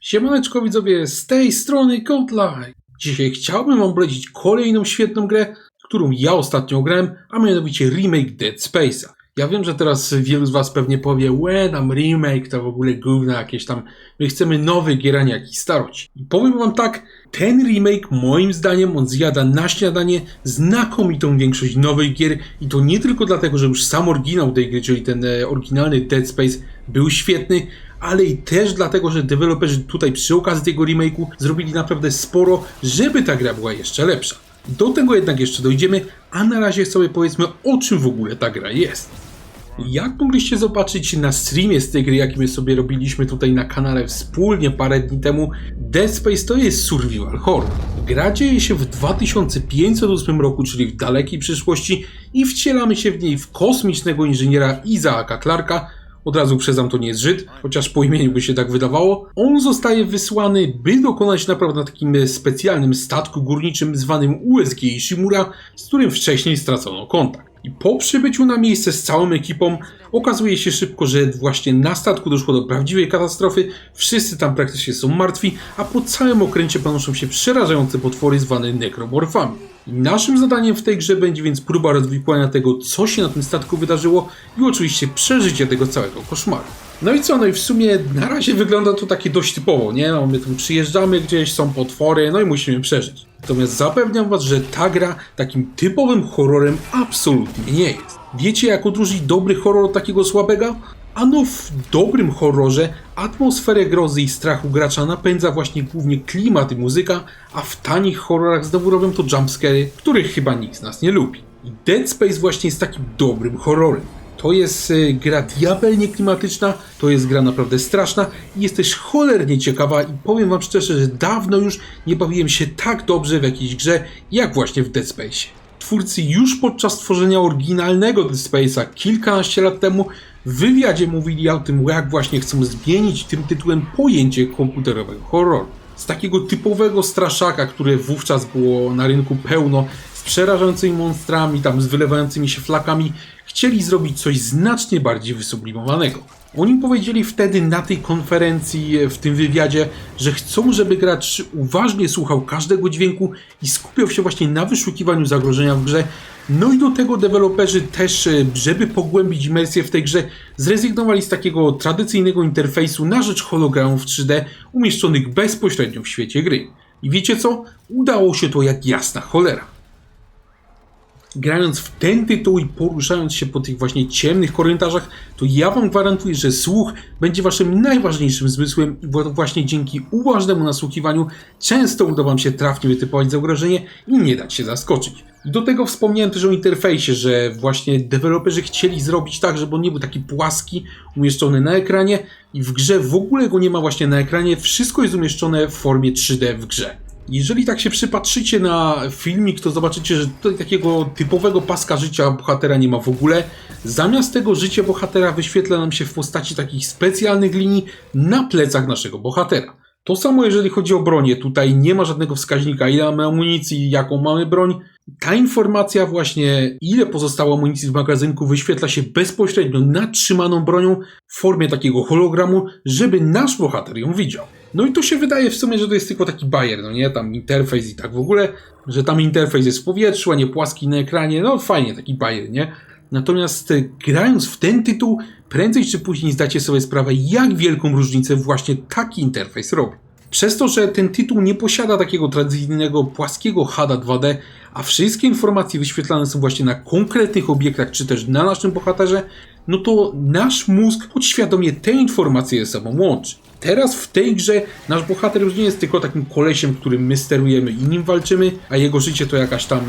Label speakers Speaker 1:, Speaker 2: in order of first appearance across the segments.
Speaker 1: Siemaneczko widzowie, z tej strony Coldlight. Dzisiaj chciałbym wam polecić kolejną świetną grę, którą ja ostatnio grałem, a mianowicie remake Dead Space'a. Ja wiem, że teraz wielu z was pewnie powie, tam remake to w ogóle gówno jakieś tam, my chcemy nowych gier, a nie jakiś staroci. I powiem wam tak, ten remake moim zdaniem on zjada na śniadanie znakomitą większość nowych gier i to nie tylko dlatego, że już sam oryginał tej gry, czyli ten oryginalny Dead Space był świetny, ale i też dlatego, że deweloperzy tutaj przy okazji tego remake'u zrobili naprawdę sporo, żeby ta gra była jeszcze lepsza. Do tego jednak jeszcze dojdziemy, a na razie sobie powiedzmy, o czym w ogóle ta gra jest. Jak mogliście zobaczyć na streamie z tej gry, jaki my sobie robiliśmy tutaj na kanale wspólnie parę dni temu, Dead Space to jest survival horror. Gra dzieje się w 2508 roku, czyli w dalekiej przyszłości i wcielamy się w niej w kosmicznego inżyniera Isaaca Clarka. Od razu uprzedzam, to nie jest Żyd, chociaż po imieniu by się tak wydawało. On zostaje wysłany, by dokonać naprawy na takim specjalnym statku górniczym zwanym USG Ishimura, z którym wcześniej stracono kontakt. I po przybyciu na miejsce z całą ekipą okazuje się szybko, że właśnie na statku doszło do prawdziwej katastrofy, wszyscy tam praktycznie są martwi, a po całym okręcie panoszą się przerażające potwory zwane nekromorfami. I naszym zadaniem w tej grze będzie więc próba rozwikłania tego, co się na tym statku wydarzyło i oczywiście przeżycie tego całego koszmaru. No i co, no i w sumie na razie wygląda to takie dość typowo, nie? No my tu przyjeżdżamy gdzieś, są potwory, no i musimy przeżyć. Natomiast zapewniam was, że ta gra takim typowym horrorem absolutnie nie jest. Wiecie, jak odróżnić dobry horror od takiego słabego? Ano w dobrym horrorze atmosferę grozy i strachu gracza napędza właśnie głównie klimat i muzyka, a w tanich horrorach znowu robią to jumpscary, których chyba nikt z nas nie lubi. I Dead Space właśnie jest takim dobrym horrorem. To jest gra diabelnie klimatyczna, to jest gra naprawdę straszna i jest też cholernie ciekawa i powiem wam szczerze, że dawno już nie bawiłem się tak dobrze w jakiejś grze jak właśnie w Dead Space. Twórcy już podczas tworzenia oryginalnego Dead Space'a kilkanaście lat temu w wywiadzie mówili o tym, jak właśnie chcą zmienić tym tytułem pojęcie komputerowego horroru. Z takiego typowego straszaka, które wówczas było na rynku pełno, z przerażającymi monstrami, tam z wylewającymi się flakami, chcieli zrobić coś znacznie bardziej wysublimowanego. Oni powiedzieli wtedy na tej konferencji, w tym wywiadzie, że chcą, żeby gracz uważnie słuchał każdego dźwięku i skupiał się właśnie na wyszukiwaniu zagrożenia w grze. No i do tego deweloperzy też, żeby pogłębić imersję w tej grze, zrezygnowali z takiego tradycyjnego interfejsu na rzecz hologramów 3D umieszczonych bezpośrednio w świecie gry. I wiecie co? Udało się to jak jasna cholera. Grając w ten tytuł i poruszając się po tych właśnie ciemnych korytarzach, to ja wam gwarantuję, że słuch będzie waszym najważniejszym zmysłem i właśnie dzięki uważnemu nasłuchiwaniu często uda wam się trafnie wytypować zagrożenie i nie dać się zaskoczyć. I do tego wspomniałem też o interfejsie, że właśnie deweloperzy chcieli zrobić tak, żeby on nie był taki płaski, umieszczony na ekranie i w grze w ogóle go nie ma właśnie na ekranie, wszystko jest umieszczone w formie 3D w grze. Jeżeli tak się przypatrzycie na filmik, to zobaczycie, że tutaj takiego typowego paska życia bohatera nie ma w ogóle. Zamiast tego życie bohatera wyświetla nam się w postaci takich specjalnych linii na plecach naszego bohatera. To samo jeżeli chodzi o bronię. Tutaj nie ma żadnego wskaźnika, ile mamy amunicji, jaką mamy broń. Ta informacja właśnie, ile pozostało amunicji w magazynku, wyświetla się bezpośrednio nad trzymaną bronią w formie takiego hologramu, żeby nasz bohater ją widział. No i to się wydaje w sumie, że to jest tylko taki bajer, no nie? Tam interfejs i tak w ogóle, że tam interfejs jest w powietrzu, a nie płaski na ekranie, no fajnie, taki bajer, nie? Natomiast grając w ten tytuł, prędzej czy później zdacie sobie sprawę, jak wielką różnicę właśnie taki interfejs robi. Przez to, że ten tytuł nie posiada takiego tradycyjnego płaskiego HUD 2D, a wszystkie informacje wyświetlane są właśnie na konkretnych obiektach, czy też na naszym bohaterze, no to nasz mózg podświadomie te informacje ze sobą łączy. Teraz w tej grze nasz bohater już nie jest tylko takim kolesiem, którym my sterujemy i nim walczymy, a jego życie to jakaś tam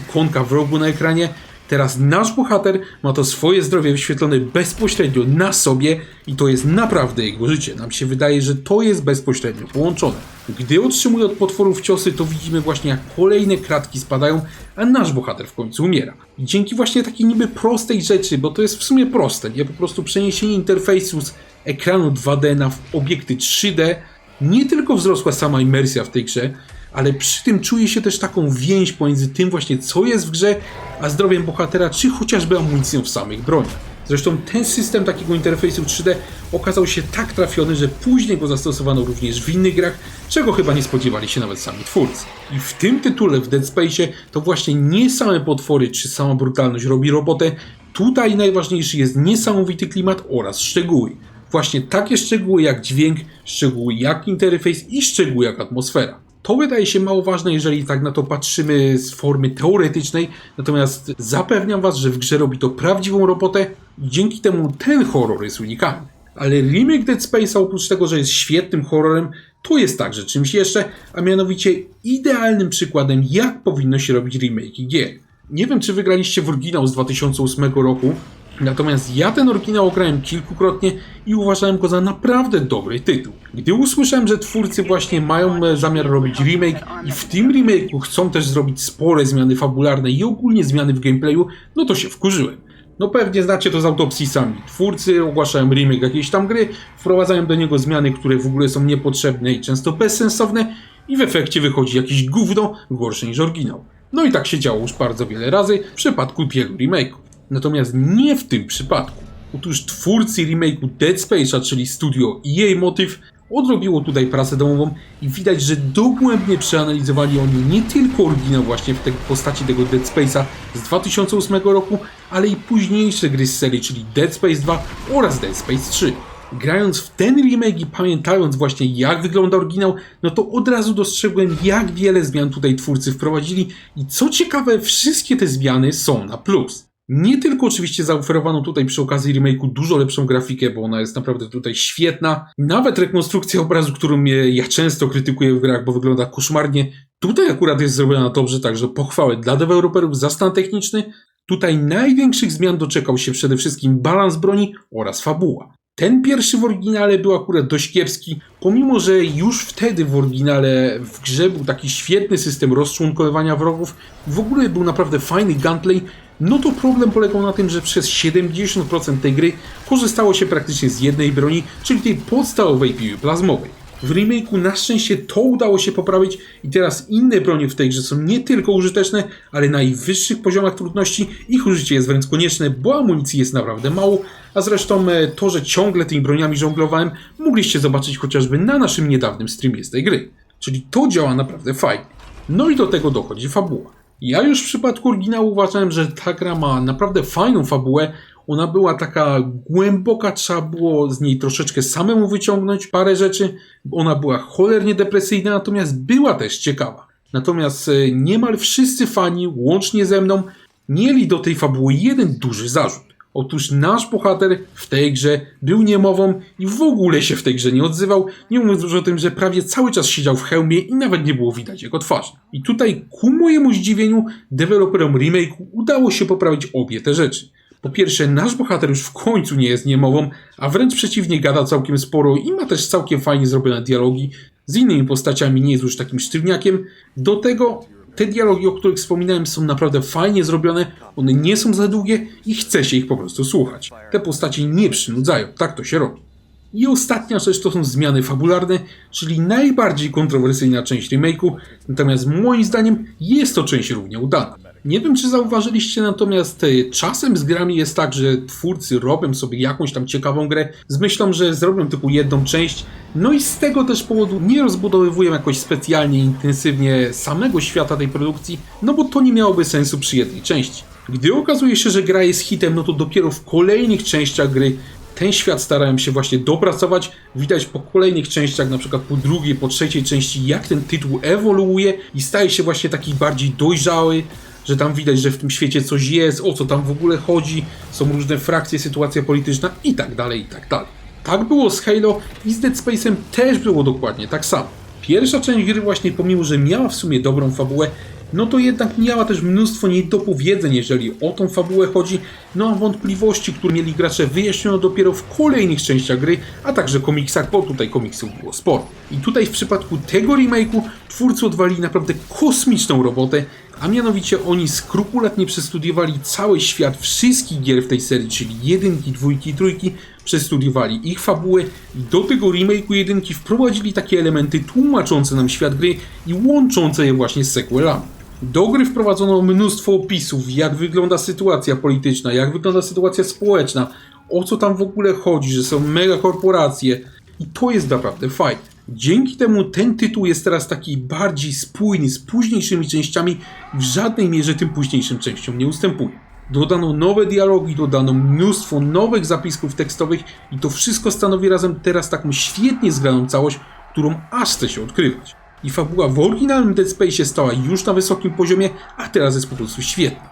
Speaker 1: ikonka w rogu na ekranie. Teraz nasz bohater ma to swoje zdrowie wyświetlone bezpośrednio na sobie i to jest naprawdę jego życie. Nam się wydaje, że to jest bezpośrednio połączone. Gdy otrzymuje od potworów ciosy, to widzimy właśnie, jak kolejne kratki spadają, a nasz bohater w końcu umiera. I dzięki właśnie takiej niby prostej rzeczy, bo to jest w sumie proste, nie? Po prostu przeniesienie interfejsu z ekranu 2D na obiekty 3D, nie tylko wzrosła sama imersja w tej grze, ale przy tym czuje się też taką więź pomiędzy tym właśnie, co jest w grze, a zdrowiem bohatera, czy chociażby amunicją w samych broniach. Zresztą ten system takiego interfejsu 3D okazał się tak trafiony, że później go zastosowano również w innych grach, czego chyba nie spodziewali się nawet sami twórcy. I w tym tytule, w Dead Space, to właśnie nie same potwory czy sama brutalność robi robotę, tutaj najważniejszy jest niesamowity klimat oraz szczegóły. Właśnie takie szczegóły jak dźwięk, szczegóły jak interfejs i szczegóły jak atmosfera. To wydaje się mało ważne, jeżeli tak na to patrzymy z formy teoretycznej, natomiast zapewniam was, że w grze robi to prawdziwą robotę i dzięki temu ten horror jest unikalny. Ale remake Dead Space'a oprócz tego, że jest świetnym horrorem, to jest także czymś jeszcze, a mianowicie idealnym przykładem, jak powinno się robić remake'i gier. Nie wiem, czy wygraliście w oryginał z 2008 roku, natomiast ja ten oryginał grałem kilkukrotnie i uważałem go za naprawdę dobry tytuł. Gdy usłyszałem, że twórcy właśnie mają zamiar robić remake i w tym remake'u chcą też zrobić spore zmiany fabularne i ogólnie zmiany w gameplayu, no to się wkurzyłem. No pewnie znacie to z autopsji sami. Twórcy ogłaszają remake jakiejś tam gry, wprowadzają do niego zmiany, które w ogóle są niepotrzebne i często bezsensowne i w efekcie wychodzi jakieś gówno gorsze niż oryginał. No i tak się działo już bardzo wiele razy w przypadku wielu remake'ów. Natomiast nie w tym przypadku. Otóż twórcy remake'u Dead Space'a, czyli studio EA Motive, odrobiło tutaj pracę domową i widać, że dogłębnie przeanalizowali oni nie tylko oryginał właśnie w tej postaci tego Dead Space'a z 2008 roku, ale i późniejsze gry z serii, czyli Dead Space 2 oraz Dead Space 3. Grając w ten remake i pamiętając właśnie jak wygląda oryginał, no to od razu dostrzegłem jak wiele zmian tutaj twórcy wprowadzili i co ciekawe, wszystkie te zmiany są na plus. Nie tylko oczywiście zaoferowano tutaj przy okazji remake'u dużo lepszą grafikę, bo ona jest naprawdę tutaj świetna. Nawet rekonstrukcja obrazu, którą ja często krytykuję w grach, bo wygląda koszmarnie, tutaj akurat jest zrobiona dobrze, także pochwały dla deweloperów za stan techniczny. Tutaj największych zmian doczekał się przede wszystkim balans broni oraz fabuła. Ten pierwszy w oryginale był akurat dość kiepski, pomimo że już wtedy w oryginale w grze był taki świetny system rozczłonkowywania wrogów, w ogóle był naprawdę fajny gunplay, no to problem polegał na tym, że przez 70% tej gry korzystało się praktycznie z jednej broni, czyli tej podstawowej piły plazmowej. W remake'u na szczęście to udało się poprawić i teraz inne bronie w tej grze są nie tylko użyteczne, ale na najwyższych poziomach trudności ich użycie jest wręcz konieczne, bo amunicji jest naprawdę mało, a zresztą to, że ciągle tymi broniami żonglowałem, mogliście zobaczyć chociażby na naszym niedawnym streamie z tej gry. Czyli to działa naprawdę fajnie. No i do tego dochodzi fabuła. Ja już w przypadku oryginału uważałem, że ta gra ma naprawdę fajną fabułę. Ona była taka głęboka, trzeba było z niej troszeczkę samemu wyciągnąć parę rzeczy. Ona była cholernie depresyjna, natomiast była też ciekawa. Natomiast niemal wszyscy fani, łącznie ze mną, mieli do tej fabuły jeden duży zarzut. Otóż nasz bohater w tej grze był niemową i w ogóle się w tej grze nie odzywał, nie mówiąc już o tym, że prawie cały czas siedział w hełmie i nawet nie było widać jego twarzy. I tutaj ku mojemu zdziwieniu deweloperom remake'u udało się poprawić obie te rzeczy. Po pierwsze, nasz bohater już w końcu nie jest niemową, a wręcz przeciwnie gada całkiem sporo i ma też całkiem fajnie zrobione dialogi. Z innymi postaciami nie jest już takim sztywniakiem. Do tego te dialogi, o których wspominałem, są naprawdę fajnie zrobione, one nie są za długie i chce się ich po prostu słuchać. Te postacie nie przynudzają, tak to się robi. I ostatnia rzecz to są zmiany fabularne, czyli najbardziej kontrowersyjna część remake'u, natomiast moim zdaniem jest to część równie udana. Nie wiem, czy zauważyliście, natomiast czasem z grami jest tak, że twórcy robią sobie jakąś tam ciekawą grę z myślą, że zrobią tylko jedną część, no i z tego też powodu nie rozbudowywują jakoś specjalnie intensywnie samego świata tej produkcji, no bo to nie miałoby sensu przy jednej części. Gdy okazuje się, że gra jest hitem, no to dopiero w kolejnych częściach gry ten świat starają się właśnie dopracować. Widać po kolejnych częściach, na przykład po drugiej, po trzeciej części, jak ten tytuł ewoluuje i staje się właśnie taki bardziej dojrzały, że tam widać, że w tym świecie coś jest, o co tam w ogóle chodzi, są różne frakcje, sytuacja polityczna i tak dalej, i tak dalej. Tak było z Halo i z Dead Space'em też było dokładnie tak samo. Pierwsza część gry właśnie, pomimo że miała w sumie dobrą fabułę, no to jednak miała też mnóstwo niedopowiedzeń, jeżeli o tą fabułę chodzi, no a wątpliwości, które mieli gracze, wyjaśniono dopiero w kolejnych częściach gry, a także komiksach, bo tutaj komiksów było sporo. I tutaj w przypadku tego remake'u twórcy odwalili naprawdę kosmiczną robotę, a mianowicie oni skrupulatnie przestudiowali cały świat wszystkich gier w tej serii, czyli jedynki, dwójki i trójki, przestudiowali ich fabułę i do tego remake'u jedynki wprowadzili takie elementy tłumaczące nam świat gry i łączące je właśnie z sequelami. Do gry wprowadzono mnóstwo opisów, jak wygląda sytuacja polityczna, jak wygląda sytuacja społeczna, o co tam w ogóle chodzi, że są mega korporacje i to jest naprawdę fajne. Dzięki temu ten tytuł jest teraz taki bardziej spójny z późniejszymi częściami i w żadnej mierze tym późniejszym częściom nie ustępuje. Dodano nowe dialogi, dodano mnóstwo nowych zapisków tekstowych i to wszystko stanowi razem teraz taką świetnie zgraną całość, którą aż chce się odkrywać. I fabuła w oryginalnym Dead Space stała już na wysokim poziomie, a teraz jest po prostu świetna.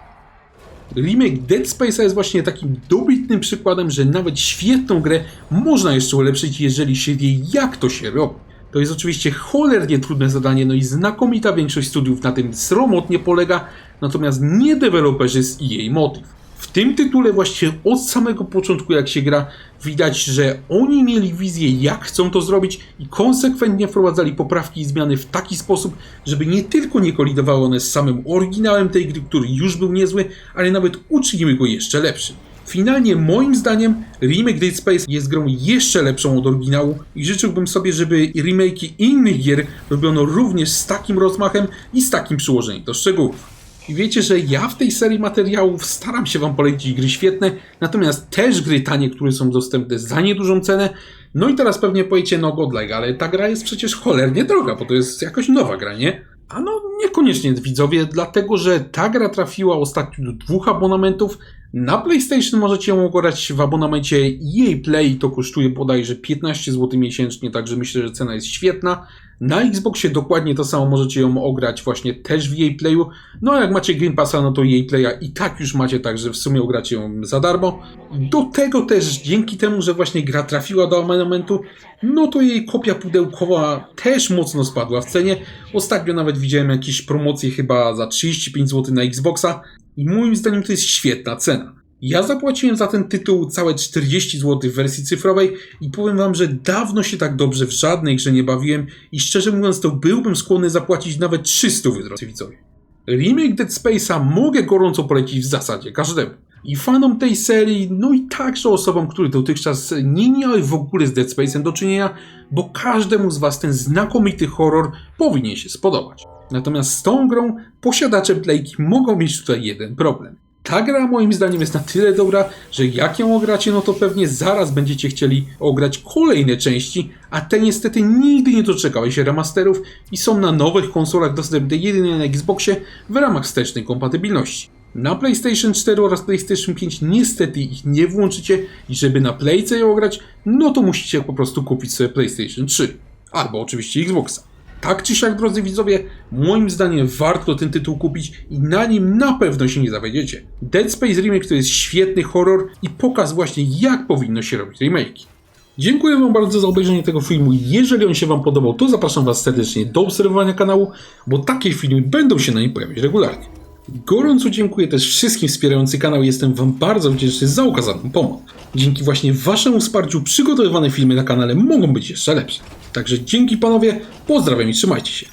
Speaker 1: Remake Dead Space'a jest właśnie takim dobitnym przykładem, że nawet świetną grę można jeszcze ulepszyć, jeżeli się wie, jak to się robi. To jest oczywiście cholernie trudne zadanie, no i znakomita większość studiów na tym sromotnie polega, natomiast nie deweloperzy z EA Motive. W tym tytule właśnie od samego początku, jak się gra, widać, że oni mieli wizję, jak chcą to zrobić i konsekwentnie wprowadzali poprawki i zmiany w taki sposób, żeby nie tylko nie kolidowały one z samym oryginałem tej gry, który już był niezły, ale nawet uczyniły go jeszcze lepszym. Finalnie moim zdaniem remake Dead Space jest grą jeszcze lepszą od oryginału i życzyłbym sobie, żeby remake'i innych gier robiono również z takim rozmachem i z takim przyłożeniem do szczegółów. I wiecie, że ja w tej serii materiałów staram się wam polecić gry świetne, natomiast też gry tanie, które są dostępne za niedużą cenę. No i teraz pewnie powiecie, no godlike, ale ta gra jest przecież cholernie droga, bo to jest jakoś nowa gra, nie? A no niekoniecznie widzowie, dlatego że ta gra trafiła ostatnio do 2 abonamentów. Na PlayStation możecie ją grać w abonamencie EA Play, to kosztuje bodajże 15 zł miesięcznie, także myślę, że cena jest świetna. Na Xboxie dokładnie to samo możecie ją ograć właśnie też w EA Playu. No a jak macie Game Passa, no to EA Playa i tak już macie, także w sumie ogracie ją za darmo. Do tego też dzięki temu, że właśnie gra trafiła do abonamentu, no to jej kopia pudełkowa też mocno spadła w cenie. Ostatnio nawet widziałem jakieś promocje chyba za 35 zł na Xboxa i moim zdaniem to jest świetna cena. Ja zapłaciłem za ten tytuł całe 40 zł w wersji cyfrowej i powiem wam, że dawno się tak dobrze w żadnej grze nie bawiłem i szczerze mówiąc to byłbym skłonny zapłacić nawet 300 drodzy widzowie. Remake Dead Space'a mogę gorąco polecić w zasadzie każdemu. I fanom tej serii, no i także osobom, które dotychczas nie miały w ogóle z Dead Space'em do czynienia, bo każdemu z was ten znakomity horror powinien się spodobać. Natomiast z tą grą posiadacze Playki mogą mieć tutaj jeden problem. Ta gra moim zdaniem jest na tyle dobra, że jak ją ogracie, no to pewnie zaraz będziecie chcieli ograć kolejne części, a te niestety nigdy nie doczekały się remasterów i są na nowych konsolach dostępne jedynie na Xboxie w ramach wstecznej kompatybilności. Na PlayStation 4 oraz PlayStation 5 niestety ich nie włączycie i żeby na Playce je ograć, no to musicie po prostu kupić sobie PlayStation 3 albo oczywiście Xboxa. Tak czy siak, drodzy widzowie, moim zdaniem warto ten tytuł kupić i na nim na pewno się nie zawiedziecie. Dead Space Remake to jest świetny horror i pokaz właśnie, jak powinno się robić remake'i. Dziękuję wam bardzo za obejrzenie tego filmu. Jeżeli on się wam podobał, to zapraszam was serdecznie do obserwowania kanału, bo takie filmy będą się na nim pojawiać regularnie. Gorąco dziękuję też wszystkim wspierającym kanał i jestem wam bardzo wdzięczny za okazaną pomoc. Dzięki właśnie waszemu wsparciu przygotowywane filmy na kanale mogą być jeszcze lepsze. Także dzięki panowie, pozdrawiam i trzymajcie się.